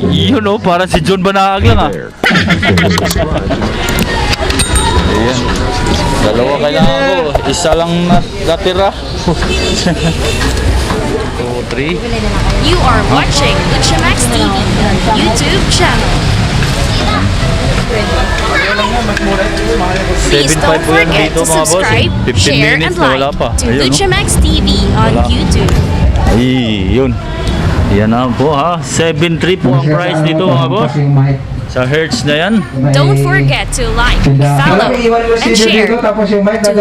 Yun o, parang si John Banaag lang ah. Ayan. Dalawa kailangan ko. Isa lang natira. 2, 3. You are watching Luchamax TV YouTube channel. Please 7.5 don't po yan forget dito to mga boss. subscribe, 15 share, and minutes na wala like pa. to Ayun, no? Luchamax TV on Wala. YouTube. Ay, yun. Yan na po ha. 7.3 po ang price dito mga boss. Sa Hertz na yan. Don't forget to like, follow, and share to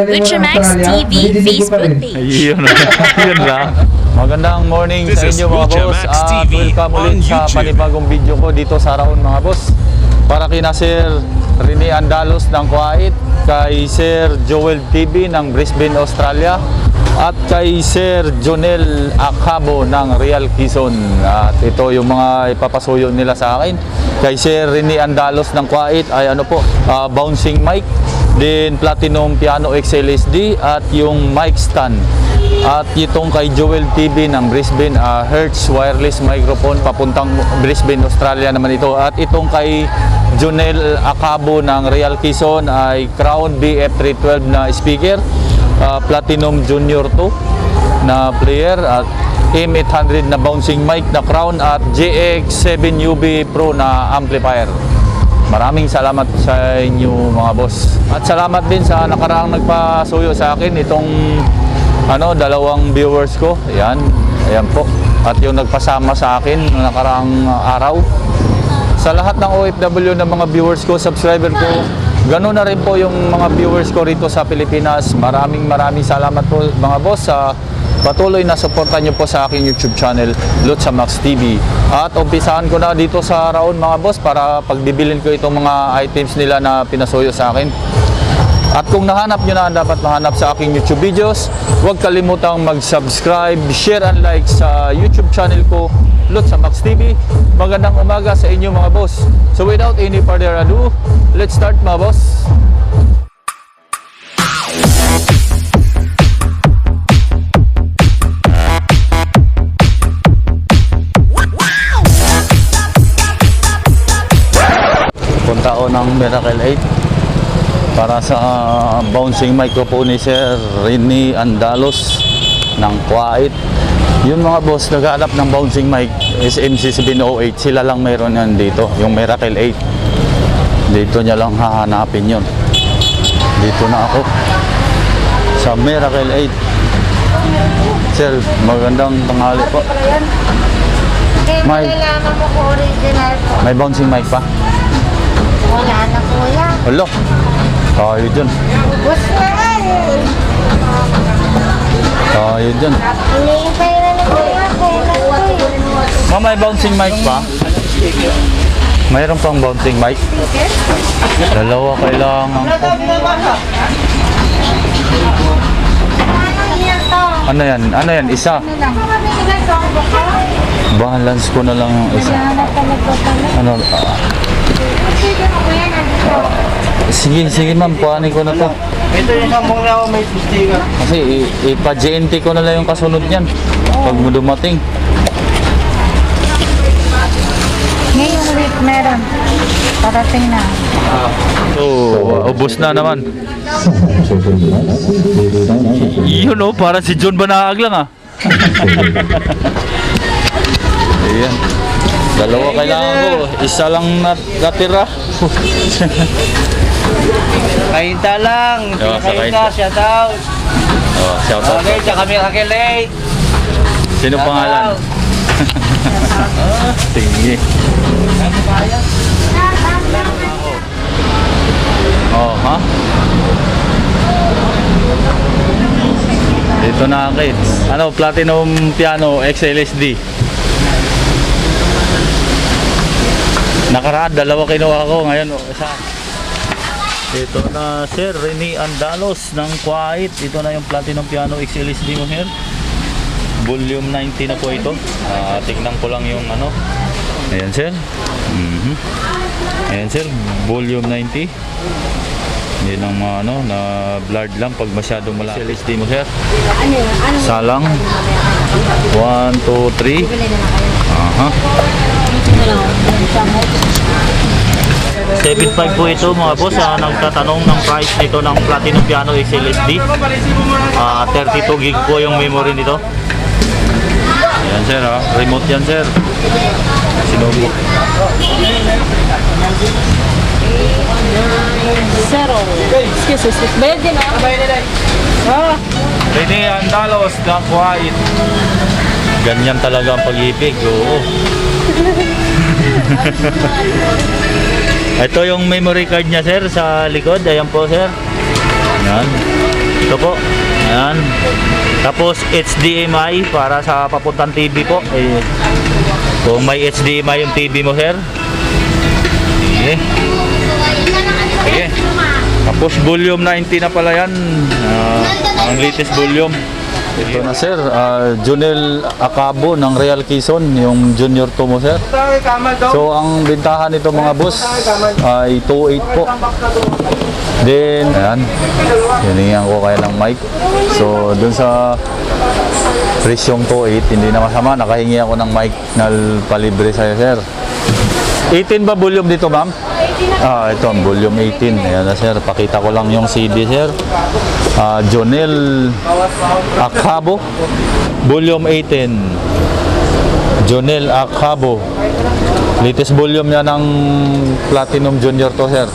Luchamax TV Facebook page. Ayun. Yun lang. Magandang morning sa inyo mga boss. At welcome ulit sa panibagong video ko dito sa Raon mga boss. Para kina Sir Rene Andalos ng Kuwait, kay Sir Joel TV ng Brisbane, Australia, at kay Sir Jonel Acabo ng Real Quezon. At ito yung mga ipapasuyo nila sa akin. Kay Sir Rene Andalos ng Kuwait ay ano po, bouncing mic, din Platinum Piano XLSD at yung mic stand. At itong kay Joel TV ng Brisbane, Hertz wireless microphone papuntang Brisbane, Australia naman ito. At itong kay Jonel Acabo ng Real Quezon ay Crown BF312 na speaker, Platinum Junior 2 na player, at M800 na bouncing mic na Crown, at JX7UB Pro na amplifier. Maraming salamat sa inyo mga boss. At salamat din sa nakaraang nagpasuyo sa akin itong dalawang viewers ko. Ayan po. At yung nagpasama sa akin noong nakaraang araw. Sa lahat ng OFW na mga viewers ko, subscriber ko, ganoon na rin po yung mga viewers ko rito sa Pilipinas. Maraming salamat po mga boss sa patuloy na suporta nyo po sa aking YouTube channel, Luchamax TV. At umpisahan ko na dito sa Raon mga boss para pagbibilin ko itong mga items nila na pinasuyo sa akin. At kung nahanap nyo na ang dapat mahanap sa aking YouTube videos, huwag kalimutang mag-subscribe, share and like sa YouTube channel ko, Luchamax TV. Magandang umaga sa inyo mga boss. So without any further ado, let's start mga boss. Punta ako ng Miracle 8 para sa bouncing microphone ni Sir Rene Andalos ng Kuwait. Yung mga boss naghahanap ng bouncing mic is MC708, sila lang mayroon yan dito, yung Miracle 8. Dito niya lang hahanapin yun. Dito na ako sa Miracle 8. Sir, magandang tanghali po. May bouncing mic pa? Wala na kuya. Hello. Tayo dyan. Ubus na rin. Tayo dyan. Iniintay na ni kuya. Ma'am, may bouncing mic pa? Mayroon pang bouncing mic? Dalawa kailangan ko. Ano yan? Ano yan? Isa? Balance ko na lang yung isa. Ano? Sige ma'am, kuhanin ko na to. Ito yung sambong na ako may sticker. Kasi ipa-GNT ko na lang yung kasunod niyan pag mo dumating. Ngayong week meron. Parating na. So, ubos na naman. Yun o, parang si John Banaag lang ah. Ayan. Dalawa kailangan ko. Isa lang natira. Kainta lang. Oo, sa Kainta, Kainta. shout out. Oh, shout out. Okay, sa kami kakilate. Sino pangalan? Sige. Oh, ha? Dito na kids. Ano, Platinum Piano XLSD. Nakaraan, dalawa kinuha ko. Ngayon, isa. Ito na Sir Rene Andalos ng Kuwait. Ito na yung Platinum Piano XLSD mo here. Volume 90 na po ito. Tignan ko lang yung ano. Ayan sir. Ayan sir, volume 90. Hindi nang na blurred lang pag masyadong malaki. XLSD mo sir. Salang 1, 2, 3. Aha. 7.5 po ito mga boss. Nagtatanong ng price nito ng Platinum Piano XLSD. 32 gig po yung memory nito. Ayan sir ha. Remote yan sir. Sinubok. Zero. Excuse me. Bayad din ah. Ah. Rene Andalos ng Kuwait. Ganyan talaga ang pag-ibig. Oo. Ito yung memory card niya sir sa likod. Ayan po sir. Ayan. Ito po. Ayan. Tapos HDMI para sa papuntang TV po. Kung may HDMI yung TV mo sir. Okay. Okay. Tapos volume 90 na pala yan. Ang latest volume. Ito na sir, Junel Acabo ng Real Quezon, yung junior to mo sir. So ang bintahan nito mga boss ay 2.8 po. Then, ayan, hiningan ko kaya ng mic. So dun sa presyong 2.8, hindi na masama, nakahingi ako ng mic na palibre sa'yo sir. 18 ba volume dito ma'am? Ito ang volume 18. Ayan na sir, pakita ko lang yung CD sir. Junel Acabo volume 18. Junel Acabo. Latest volume niya ng Platinum Junior to sir.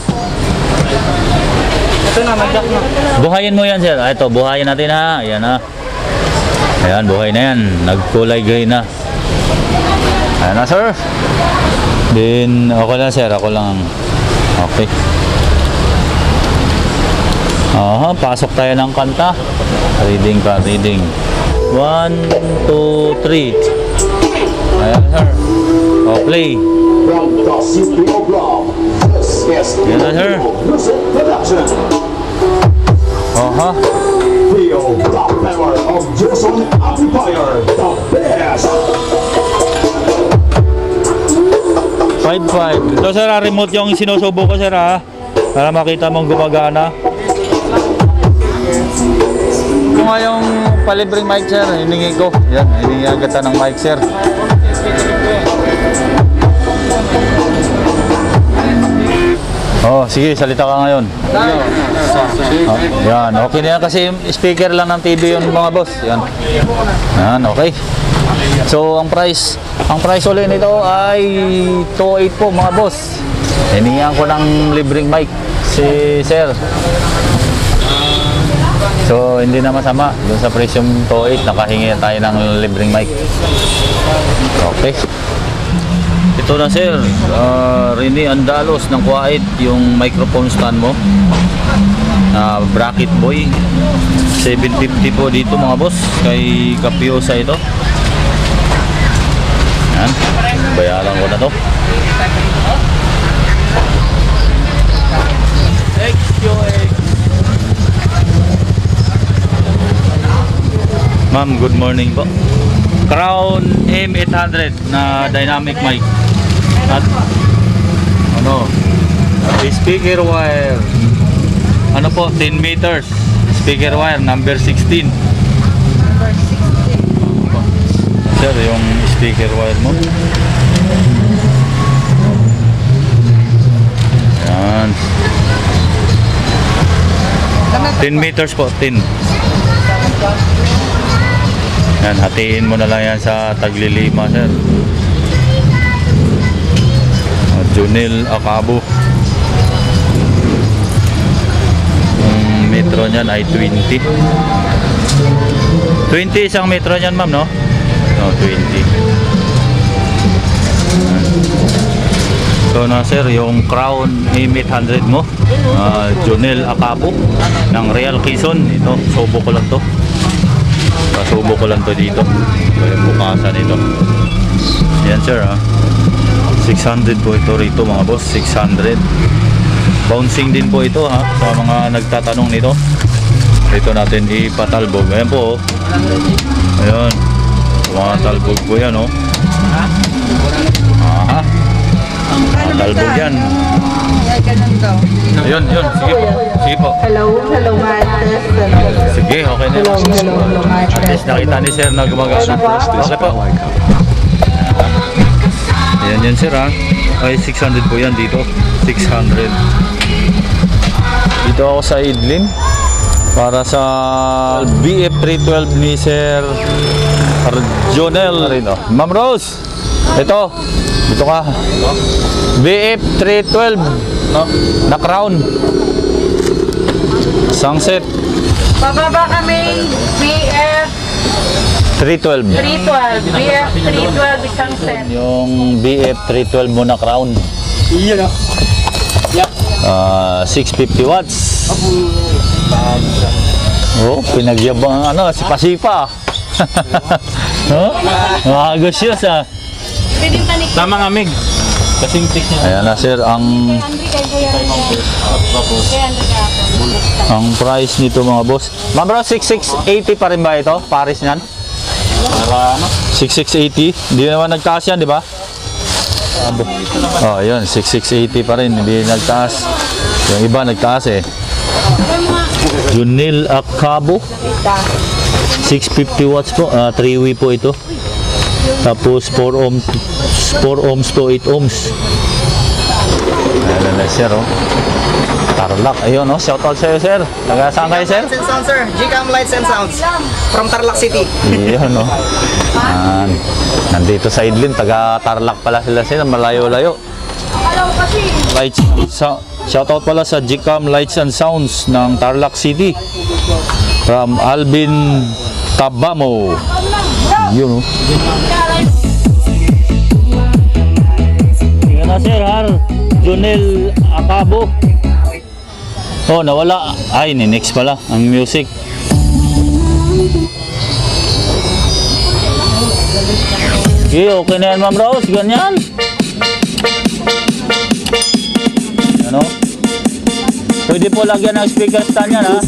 Ito na, mag-jack na. Buhayin mo yan sir. Ito, buhayin natin ha. Ayan ha. Ayan, buhay na yan. Nagkulay gray na. Ayan na sir. Then, ako lang sir. Ako lang. Okay. Aha, pasok tayo ng kanta. Reading ka, reading. 1, 2, 3. Ayan sir. O, play. Ayan na sir. Aha. Feel the power of Jason Amplifier, the best. 5.5. Ito sir, remote yung sinusubo ko sir ha. Para makita mong gumagana. Ito nga yung palibreng mic sir, hiningi ko. Yan, hiningi agad ng mic sir. Oh, sige, salita ka ngayon. Yan, okay na yan kasi speaker lang ng TV yung mga boss. Yan. Yan, okay. So, ang price ulit nito ay 2.8 po mga boss. Hiningihan ko ng libreng mic si sir. So, hindi na masama. Doon sa presyong 2.8, nakahingi tayo ng libreng mic. Okay. Ito na sir, Rene Andalos ng Kuwait, yung microphone stand mo. Bracket boy. 750 po dito mga boss. Kay Capiosa ito. Yan. Bayaran ko na to. Ma'am, good morning po. Crown M800 na dynamic mic. At ano? Speaker wire. Ano po? 10 meters. Speaker wire number 16. Sir, yung speaker wire mo. Yan. 10 meters po, 10. Yan, hatiin mo na lang yan sa taglilima, sir. Junel Acabo. Yung metro niyan ay 20. 20 isang metro niyan, ma'am, no? No, 20. So na sir, yung Crown M800 mo, Junel Acabo ng Real Quezon. Ito, subo ko lang to. Subo ko lang to dito. Yung bukasan ito. Yan sir ha. 600 po ito rito mga boss. 600. Bouncing din po ito ha. Sa mga nagtatanong nito. Ito natin ipatalbog. Ayan po oh. Ayan. Mga talbog po yan oh. Aha. Talbog yan. Ayun, yun. Sige po. Sige po. Hello, Martes. Sige, okay na. Hello, Martes. At least nakita ni sir na gumagana. Okay po. Ayan yan sir ha. Ay, 600 po yan dito. 600. Dito ako sa Idlin para sa BF312 ni Sir Jonel. Ma'am Rose, ito. Dito ka. BF312 na crown. Sunset. Bababa kami BF 312. 312. BF 312 isang set. Yung BF312 mo na crown. Iyan ah. 650 watts. Oh, pinagyabang ano, si Pasipa. Oh, magos yun sa. Tama nga, Mig. Kasing tick niya. Ayan na, sir, ang price nito mga boss. Ma'am bro, 6680 pa rin ba ito? Paris niyan? 6680. Hindi naman nagtaas yan, di ba? Oh, yun, 6680 pa rin, hindi nagtaas. Yung iba nagtaas eh. Junil Acabo. 650 watts po, 3-way po ito. Tapos 4 ohms to 8 ohms. Ayan na, sir, oh. Tarlac, ayun, oh. Shoutout sa'yo, sir. Taga saan kayo, sir? Lights and sounds, sir. GCAM Lights and Sounds. From Tarlac City. Iyon, no. Nandito sa Idlin, taga Tarlac pala sila, malayo-layo. Lights, shoutout pala sa GCAM Lights and Sounds ng Tarlac City. From Alvin Tabamo. Yun, no. Yan na, sir, Junel Acabo. Oh, nawala. Ay, next pala ang music. Okay na yan, Ma'am Rose. Ganyan. Ano? Pwede po lagyan ng speaker stand yan, ha?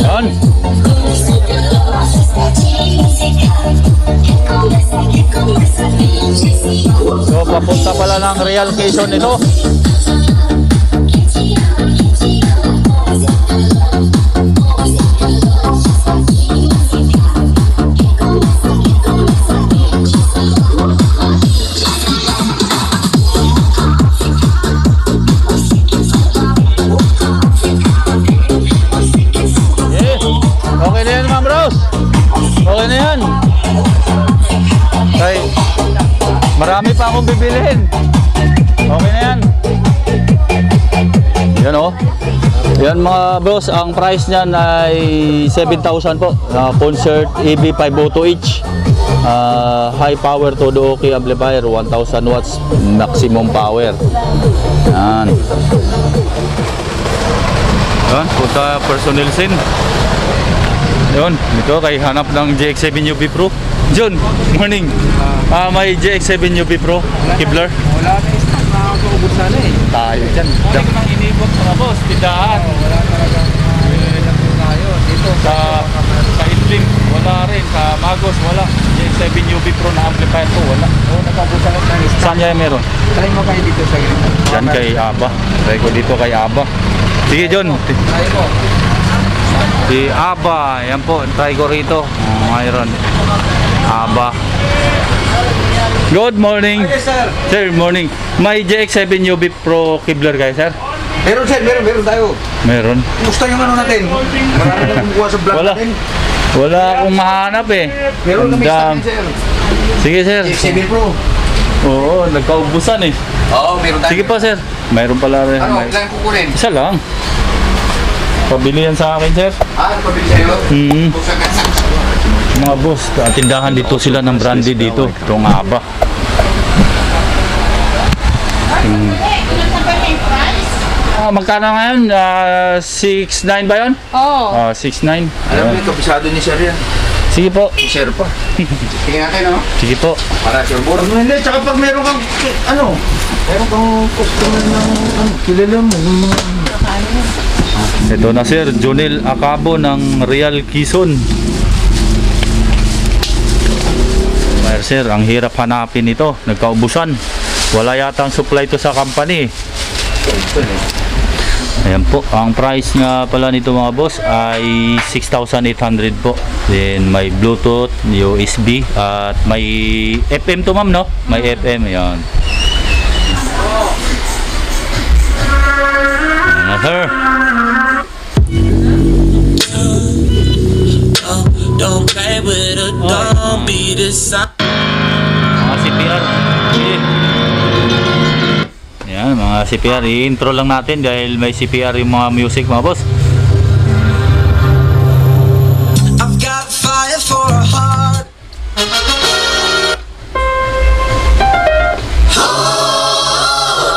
Yan. So, papunta pala ng Real Quezon ito. Okay na yan, Ma'am Rose. Okay na yan. Okay. Marami pa akong bibilihin. Okay na yan. Yan, oh. Yan mga boss, ang price niyan ay 7,000 po. Concert EB502H. High power todo okay amplifier, 1,000 watts maximum power. Yan. Yan, punta personal scene. Yun, ito kay hanap ng JX7 UV Pro. John, morning. May JX7 UV Pro, Kibler. Wala na stock, nakakaubos sana eh. Tayo dyan. Hindi ko nang inibot mga boss, tindahan. Wala talagang tayo dito Sa Idlin, wala rin. Sa Magos, wala. JX7 UV Pro na amplifier to, wala. Oo, nakaubusan na ng stock. Saan niya meron? Try mo kayo dito sa ganito. Yan kay Aba. Try ko dito kay Aba. Sige, John. Try mo. Si Aba, yan po, try ko rito. Mayroon. Aba. Good morning. Yes, sir. Sir, morning. May JX7 UV Pro Kibler kayo, sir? Meron sir, meron tayo. Meron. Kumusta yung ano natin? Marami na kumukuha sa vlog Wala. natin. Wala akong mahanap eh. Meron kami Ang stock dam- yan, sir. Sige, sir. JX7 Pro. Oo, nagkaubusan eh. Oo, meron tayo. Sige pa, sir. Mayroon pala rin. Ano, ilan kukunin? Isa lang. Pabili yan sa akin, sir. Pabili sa'yo? Mga boss, tindahan dito sila ng brandy dito. Itong Aba. Magkano ngayon? 6.9 ba yun? Oo. 6.9. Alam mo, kabisado ni Sir yan. Sige po. Sir pa. Tingnan natin, no? Sige po. Para sure board. Hindi, tsaka pag meron kang, meron kang customer ng, kilala mo. Ito na sir, Jonel Acabo ng Real Quezon. Well, sir, ang hirap hanapin ito. Nagkaubusan. Wala yata ang supply to sa company. Ayan po, ang price nga pala nito mga boss ay 6,800 po. Then may Bluetooth, USB at may FM to ma'am, no? May FM, ayan. Ayan, sir. Don't play with her, don't be the sign. Mga CPR. Sige. Ayan, mga CPR. I-intro lang natin dahil may CPR yung mga music mga boss. I've got fire for a heart.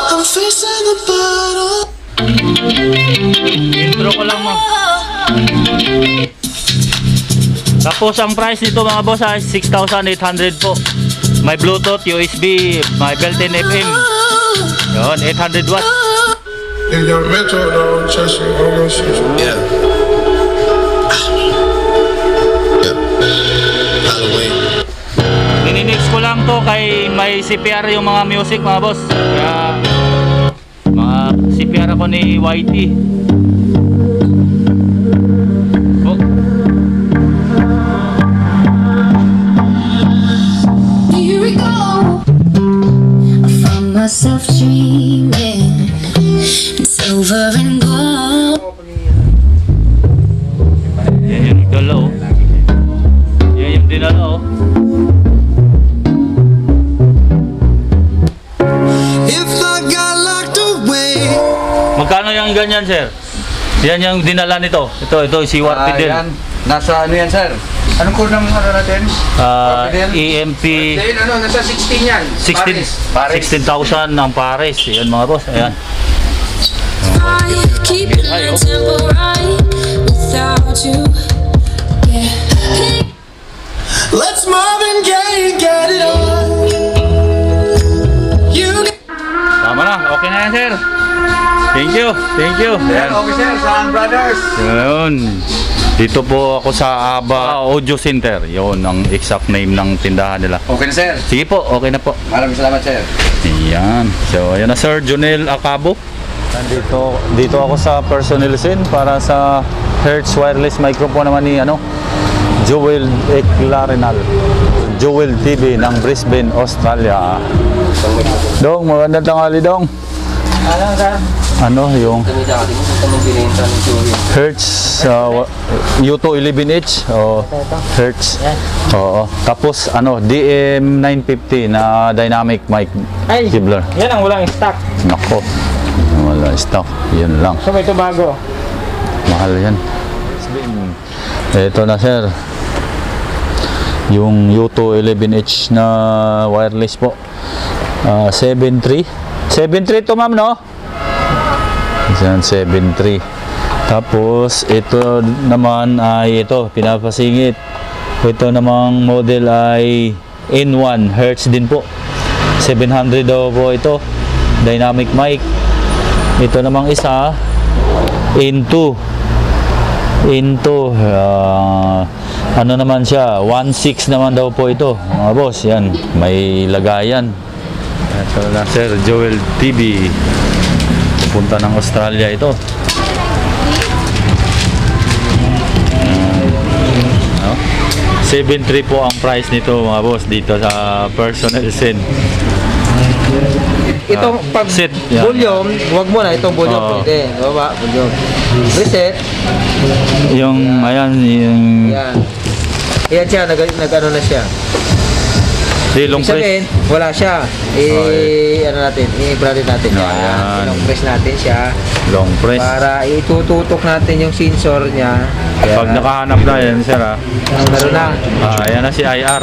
I'm facing the battle. Intro ko lang mga. Tapos ang price nito mga boss ay 6,800 po. May Bluetooth, USB, may built-in FM. Yun, 800 watts. In your metro, don't trust you, I'm gonna shoot you. Yeah. Yeah. Halloween. Nininix ko lang to kay may CPR yung mga music mga boss. Kaya mga CPR ako ni YT. Oh. Here we go. I found myself dreaming. It's over and gone. Yan yung nagdala oh. Yan yung dinala oh. If I got locked away. Magkano yung ganyan sir? Yan yung dinala nito. Ito si Warty din. Yan. Nasa ano yan, Sir? Anong code ng ano natin? EMP Then, nasa 16 yan. 16,000 ang pares. Yan mga boss. Ayan. Keeping the tempo right without you. Yeah. Let's Marvin Gaye get it on. You Tama na. Okay na yan sir. Thank you. Thank you. Ayan. Okay, Sir. Saan, brothers? Yun. Dito po ako sa Aba Audio Center. Yun ang exact name ng tindahan nila. Okay na, Sir. Sige po. Okay na po. Maraming salamat, Sir. Ayan. So, ayan na Sir Jonel Acabo. Dito ako sa personnel scene para sa Hertz wireless microphone naman ni Joel Eclarenal. Joel TV ng Brisbane, Australia. Dong, magandang tanghali Dong. Ano yung Hertz U2 11H o Hertz. Oo. Tapos DM950 na dynamic mic Kibler. Yan ang walang stock. Nako. Wala stock. Yan lang. So ito bago. Mahal yan. Ito na sir. Yung U2 11H na wireless po. 7.3. 7.3 to ma'am no? Yan 7.3. Tapos ito naman ay ito pinapasingit. Ito namang model ay N1 Hertz din po. 700 daw po ito. Dynamic mic. Ito namang isa N2 ano naman siya 1.6 naman daw po ito mga boss. Yan may lagayan. Ito na Sir Joel TV, pupunta ng Australia ito. 7.3 po ang price nito mga boss dito sa personal scene. Itong pag Set, yan. volume, huwag mo na itong volume Oo. pwede. Baba, volume. Reset. Yung ayan yung Yan. Yan siya, nag-ano na siya. Di long Ibig sabihin, press. wala siya. Ano natin, i-bracket natin yan. Ayan. Long press natin siya. Long press. Para itututok natin yung sensor niya. Pag nakahanap na yan, sir ha. Meron na. Ayan na si IR.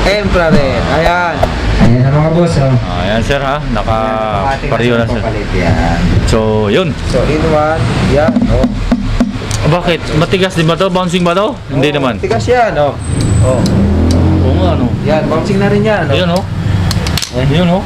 Infrared. Ayan. Ayan na mga boss. Oh. Ayan sir ha. Naka-pariyo na sir. Papalit yan. So, yun. So, in one. Yan. Oh. Bakit? Matigas din ba to? Bouncing ba to? Hindi Oh, naman. Tigas yan. Oh. Oh. Oo nga, ano? Yan. Bouncing na rin yan. Oh. Ayun oh. Ayun oh.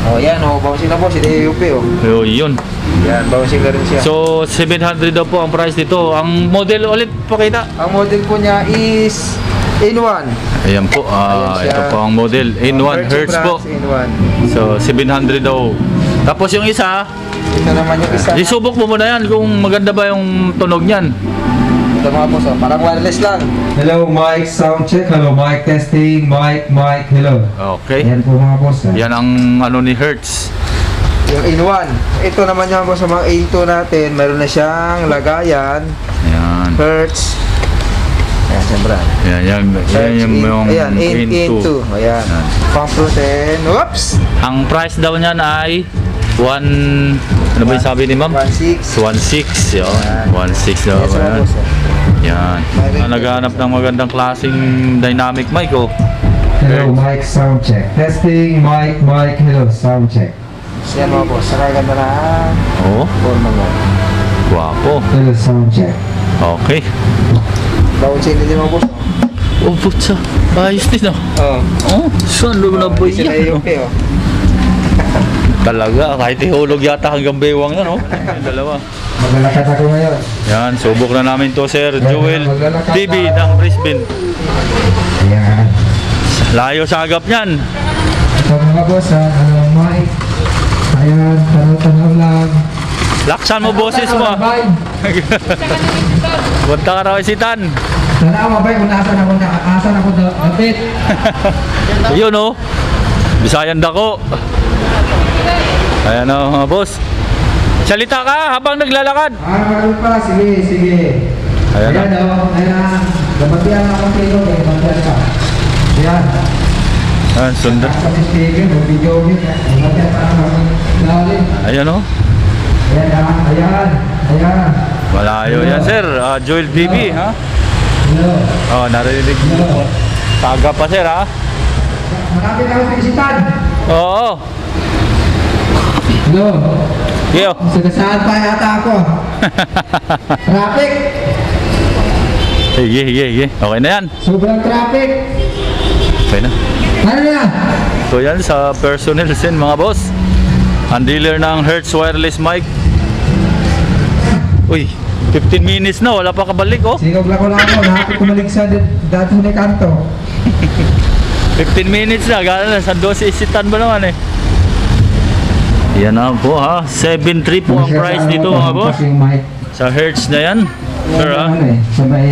Oh, yan. Oh. Bouncing na boss. Ito yung UP. Oh. Yun. Yan. Bouncing na rin siya. So, 700 daw po ang price dito. Ang model ulit, pakita. Ang model po niya is in-one. Ayan po. Ayan siya. Ito po ang model. In 1 hertz po. In-one. So, 700 daw. Tapos yung isa, Ito naman yung isa. isubok mo muna yan kung maganda ba yung tunog niyan. Ito mga boss. Oh. Parang wireless lang. Hello, mic, sound check. Hello, mic testing. Mic, hello. Okay. Ayan po mga boss. Yan ang ano ni Hertz. Yung in-one. Ito naman yung boss sa mga A2 natin. Meron na siyang lagayan. Ayan. Hertz. Ayan, siyempre. Yan yung Ayan, in-2. Ayan. Ayan. Pang protein. Whoops! Ang price daw niyan ay 1, ano ba yung sabi ni ma'am? 1.6. 1.6, yun. 1.6 daw. Yes, mga Ayan. boss. Yan. Naghahanap ng magandang klaseng dynamic mic oh. Hello, mic, sound check. Testing, mic, hello, sound check. Yan mga boss. Saka ganda na Oo. forma mo. Guwapo. Hello, sound check. Okay. Bouncing din mga boss. Oh, putsa. Ayos din oh. Oo. Oh, saan mo na ba Sila yan? yung UP. Oh. Talaga, kahit ihulog yata hanggang bewang yan oh. Yung dalawa. Maglalakad ako ngayon. Yan, subok na namin to Sir Joel TV ng Brisbane. Ayan. Layo sa agap niyan. Ito mga boss, hello, mic. Ayan, tanaw lang. Laksan mo boses mo. Bye. Punta ka raw isitan. Tanaw, mabay, kung asan ako dapit. Yun oh. Bisayan dako. Ayan oh mga boss. Salita ka habang naglalakad. Meron pa, sige. Ayan na. Ayan o, ayan. Gabatihan ako kayo, may gabatihan ka. Ayan. Ayan, sundan. Sa speaker, may video mo. Gabatihan pa ako. Lalim. Ayan oh. Ayan. Malayo yan sir. Joel TV ha. Hello. Oh, narinig mo. Taga pa sir ha. Marami na ako pinisitan. Oo. Hello. Yo. Saan pa yata ako? Traffic. Sige. Okay na yan. Sobrang traffic. Okay na. Ano na? So yan sa personnel sin mga boss. Ang dealer ng Hertz wireless mic. Uy, 15 minutes na, wala pa kabalik oh. Sigog lang ako. Nakapit kumalig sa dati na kanto. 15 minutes na, gano'n na, sa 12 isitan ba naman eh. Yan na po ha, 7.3 po ang price dito mga boss. Sa Hertz na yan. Sir ha, Sa may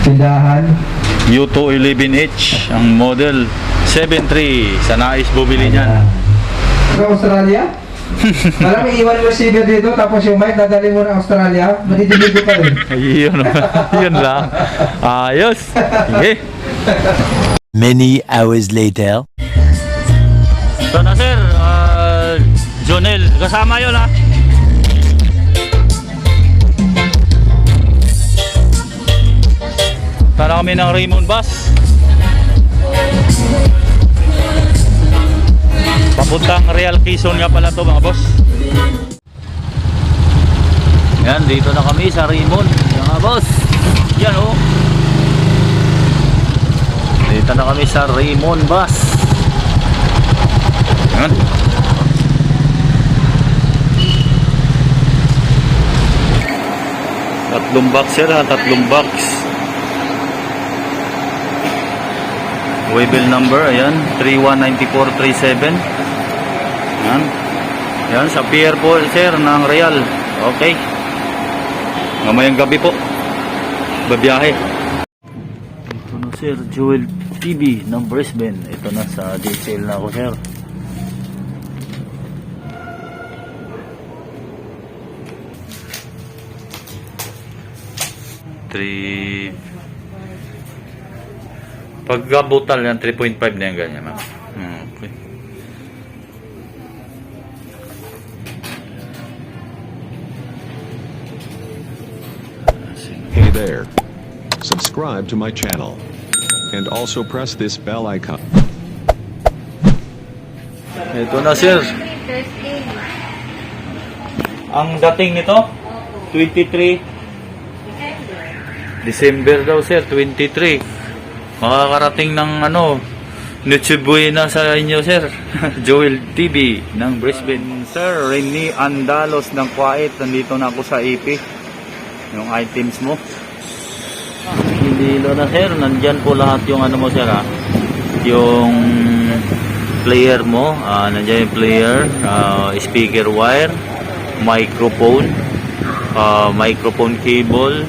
tindahan. U2 11H ang model. 7.3 sa nais bumili niyan. Sa Australia? Alam mo, iwan yung receiver dito, tapos yung mic dadali mo na Australia, madidinig ko pa rin. Yun, yun lang. Ayos. Sige. Many hours later. So na sir, Jonel, kasama yun ha. Tara kami ng Raymond Bus. Papuntang Real Quezon nga pala to mga boss. Yan, dito na kami sa Raymond mga boss. Yan oh. Dito na kami sa Raymond Bus. Yan. Tatlong box yan ha, tatlong box. Waybill number, ayan, 319437. Yan. Yan, sa pier po sir ng Real. Okay. Mamayang gabi po. Babiyahe. Ito na sir, Joel TV ng Brisbane. Ito na sa DCL na ako sir. Pagka butal yan, 3.5 na yan ganyan, ma'am. Okay. Hey there. Subscribe to my channel. And also press this bell icon. Ito na, sir. Ang dating nito, 23 December daw, sir, 23. Makakarating ng Noche Buena sa inyo, sir. Joel TV ng Brisbane. Sir, Rene Andalos ng Kuwait. Nandito na ako sa EP. Yung items mo. Hindi na, sir. Nandyan po lahat yung mo, sir, ha? Yung player mo. Nandyan yung player. Speaker wire. Microphone. Microphone cable.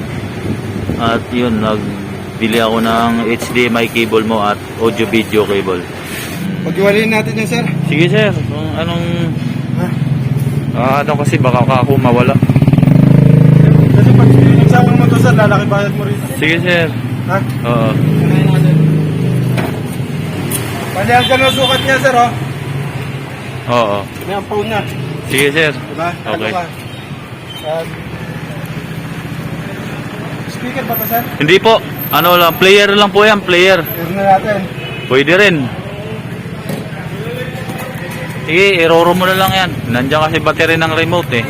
At yun, nagbili ako ng HDMI cable mo at audio video cable. Pag-iwalayin natin yan, sir. Sige, sir. Kung anong... kasi baka ako mawala. Kasi pag nagsama mo to, sir, lalaki bayad mo rin. Sige, sir. Ha? Oo. Palihan ka ng sukat niya, sir, oh. Oo. May ampaw niya. Sige, sir. Diba? Okay. Speaker ba to, sir? Hindi po. Player lang po yan. Player. Tignan na natin. Pwede rin. Sige, iroro mo na lang yan. Nandiyan kasi battery ng remote, eh.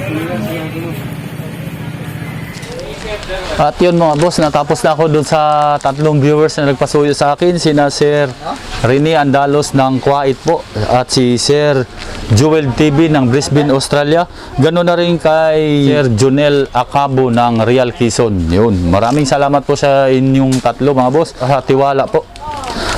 At yun, mga boss, natapos na ako dun sa 3 viewers na nagpasuyo sa akin. Sina Sir Rene Andalos ng Kuwait po at si Sir Joel TV ng Brisbane, Australia. Ganoon na rin kay Sir Jonel Acabo ng Real Quezon. Yun, maraming salamat po sa inyong 3, mga boss. Tiwala po.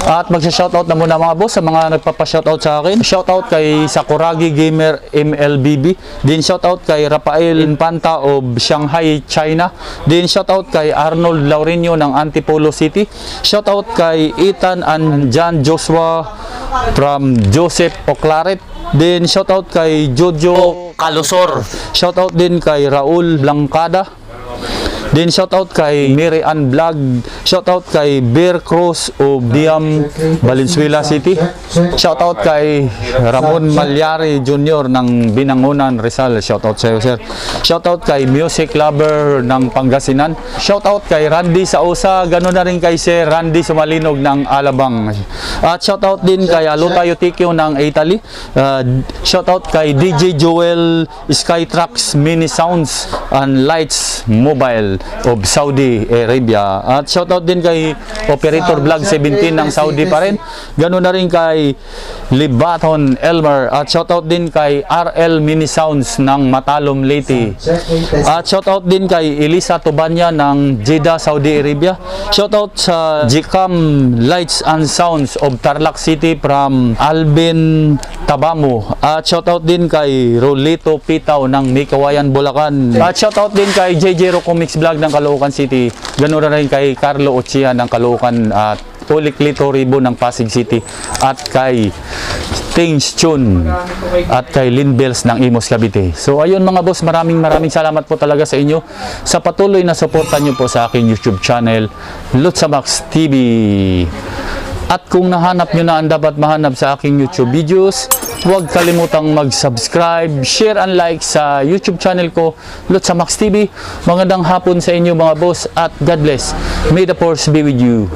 At magsha-shoutout na muna, mga boss, sa mga nagpapa-shoutout sa akin. Shoutout kay Sakuragi Gamer MLBB. Din shoutout kay Rafael Infanta of Shanghai, China. Din shoutout kay Arnold Laurenio ng Antipolo City. Shoutout kay Ethan and John Joshua from Joseph Oclaret. Din shoutout kay Jojo Calusor. Shoutout din kay Raul Blancada. Din shoutout kay Mary Ann Vlog. Shoutout kay Bear Cruz of Diam, Valenzuela City. Shoutout kay Ramon Malyari Jr. ng Binangonan, Rizal. Shoutout sa iyo, sir. Shoutout kay Music Lover ng Pangasinan. Shoutout kay Randy Sausa. Ganoon na rin kay Sir Randy Sumalinog ng Alabang. At shoutout din kay Alota Yutikyo ng Italy. Shoutout kay DJ Joel Skytrax Mini Sounds and Lights Mobile of Saudi Arabia. At shoutout din kay Operator Vlog 17 ng Saudi pa rin. Ganoon na rin kay Libaton Elmer. At shoutout din kay RL Mini Sounds ng Matalom Leyte. At shoutout din kay Elisa Tubanya ng Jeddah, Saudi Arabia. Shoutout sa Gcam Lights and Sounds of Tarlac City from Alvin Tabamo. At shoutout din kay Rolito Pitaw ng Mikawayan, Bulacan. At shoutout din kay JJ Rocomix Vlog ng Caloocan City. Ganoon na rin kay Carlo Ochia ng Caloocan at Tulik Lito Ribo ng Pasig City. At kay Things Chun at kay Lynn Bells ng Imos, Cavite. So ayun, mga boss, maraming salamat po talaga sa inyo sa patuloy na suporta nyo po sa aking YouTube channel, Lutsamax TV. At kung nahanap nyo na ang dapat mahanap sa aking YouTube videos, huwag kalimutang mag-subscribe, share and like sa YouTube channel ko, Lutsamax TV. Magandang hapon sa inyo, mga boss, at God bless. May the force be with you.